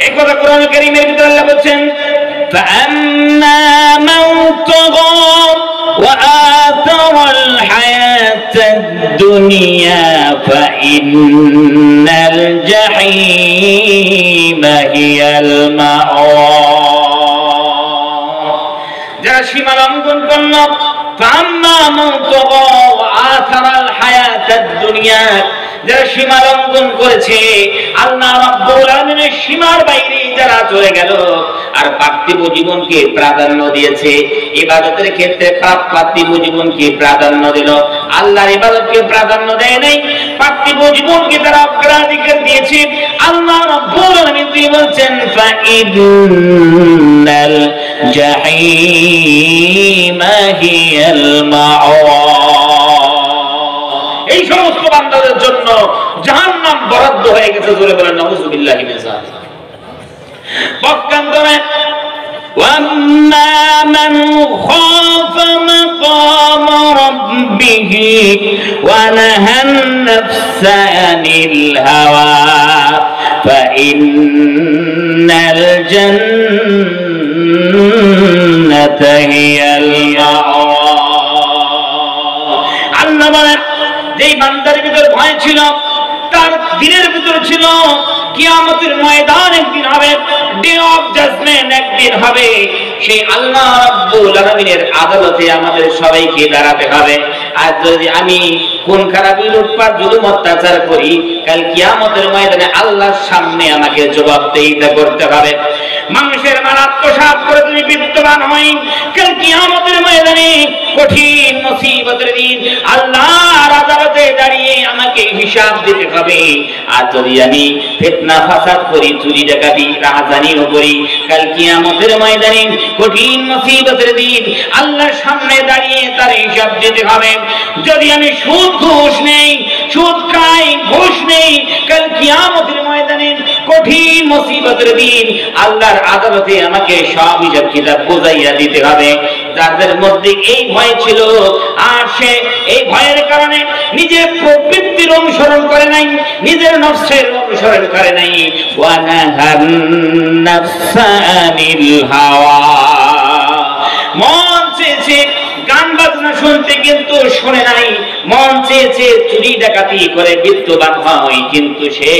এই কথা কোরআন কারীমের ভিতরে আল্লাহ বলেন, ফাআম্মা মান তাগা ওয়া আতারাল হায়াতাদ দুনিয়া ফাইন্নাল জাহিমা হিয়াল মাওয়া। যারা সীমা লঙ্ঘন করল, ফাআম্মা মান তাগা ওয়া আতারাল হায়াতাদ দুনিয়া, যারা সীমা লঙ্ঘন করেছে, আল্লাহ রাব্বুল আলামিনের সীমার বাইরে যারা চলে গেল আর পার্থিব জীবনকে প্রাধান্য দিয়েছে, ইবাদতের ক্ষেত্রে পার্থিব জীবনকে প্রাধান্য দিল, আল্লাহর ইবাদতকে প্রাধান্য দেয় নাই, পার্থিব জীবনকে তারা অগ্রাধিকার দিয়েছে। আল্লাহ রাব্বুল আলামিন তিনি বলছেন, ফাইন্নাল জাহিমা হিয়াল মাওয়া। এই সমস্ত বান্দাদের জন্য জাহান্নাম বরাদ্দ হয়ে গেছে। জোরে বলেন নাউযুবিল্লাহি মিন যালিক। পক্ষান্তরে ওয়াম্মা মান খাফা মাকাম রাব্বিহি ওয়া নাহান নাফসা আনিল হাওয়া ফাইন্নাল জান্নাতা হিয়াল মাওয়া। আল্লাহ বলেন, যেই বান্দার ভিতর ভয় ছিল, তার দিলের ভিতর ছিল কিয়ামতের ময়দান একদিন হবে, ডে অফ জাজমেন্ট একদিন হবে, সেই আল্লাহ রাব্বুল আলামিনের আদালতে আমাদের সবাইকে দাঁড়াতে হবে। আর যদি আমি কোন খারাপি লুটপাট জুলুম অত্যাচার করি, কাল কিয়ামতের ময়দানে আল্লাহর সামনে আমাকে জবাবদিহিতা করতে হবে। মানুষের মাল আত্মসাৎ করে তুমি বিত্তবান হই, কাল কিয়ামতের ময়দানে কঠিন মুসিবতের দিন আল্লাহর আদালতে দাঁড়িয়ে আমাকে হিসাব দিতে হবে। আর যদি আমি ফিতনা ফাসাদ করি, চুরি ডাকাতি রাহাজানিও করি, কাল কিয়ামতের ময়দানে কঠিন মুসিবতের দিন আল্লাহর সামনে দাঁড়িয়ে তার হিসাব দিতে হবে। যদি আমি সুদ ঘুষ নেই, সুদ খাই, ঘুষ নেই, কাল কিয়ামতের ময়দানে কঠিন মুসিবতের দিন আল্লাহর আদালতে আমাকে সব হিসাব কিতাব বুঝাইয়া দিতে হবে। যাদের মধ্যে এই ভয় ছিল, আর সে এই ভয়ের কারণে নিজের প্রবৃত্তির অনুসরণ করে নাই, নিজের নফসের অনুসরণ করে নাই, ওয়া নাহান নাফসা আনিল হাওয়া, মন চেয়েছে গান বাজনা শুনতে কিন্তু শুনে নাই, মন চেয়েছে চুরি ডাকাতি করে বিত্তবান হয় কিন্তু সে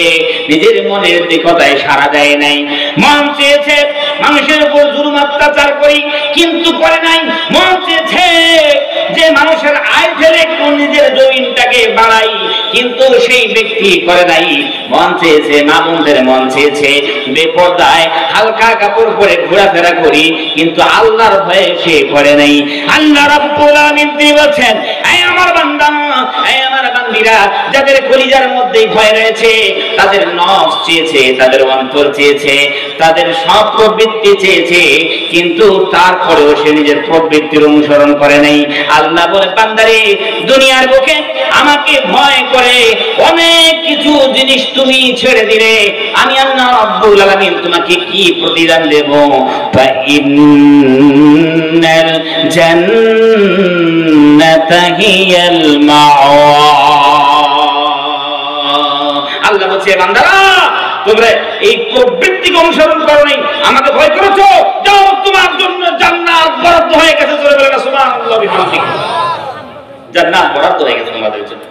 নিজের মনের দিকতায় সাড়া দেয় নাই, মন চেয়েছে মানুষের উপর জুলুম অত্যাচার করি কিন্তু করে নাই, মন চেয়েছে যে মানুষের আয় ফেলে একটু নিজের জমিনটাকে বাড়াই কিন্তু সেই ব্যক্তি করে নাই, মন চেয়েছে মামুনদের মন চেয়েছে বেপরদায় হালকা কাপড় পরে ঘোরাফেরা করি কিন্তু আল্লাহর ভয়ে সে করে নাই। আল্লাহ রাব্বুল আলামিন তিনি বলেন, এই আমার বান্দা, এই আমার বান্দিরা, যাদের কলিজার মধ্যে ভয় রয়েছে, তাদের নফস চেয়েছে, তাদের অন্তর চেয়েছে, তাদের সব প্রবৃত্তি চেয়েছে কিন্তু তারপরেও সে নিজের প্রবৃত্তির অনুসরণ করে নাই। আল্লাহ বলে, বান্দারে, দুনিয়ার বুকে আমাকে ভয় করে অনেক কিছু জিনিস তুমি ছেড়ে দিলে, আমি আল্লাহ রাব্বুল আলামিন তোমাকে কি প্রতিদান দেব? ফাইন্নাল জান্নাতা হিয়াল মাওয়া। আল্লাহ বলছে, বান্দারা, তোমরা এই প্রবৃত্তিকে অনুসরণ করো নাই, আমাকে ভয় করেছো, যাও, তোমার জন্য জান্নাত বরাদ্দ হয়ে গেছে। জোরে বলেন সুবহানাল্লাহ বিহামদিহি। জান্নাত বরাদ্দ হয়ে গেছে তোমাদের জন্য।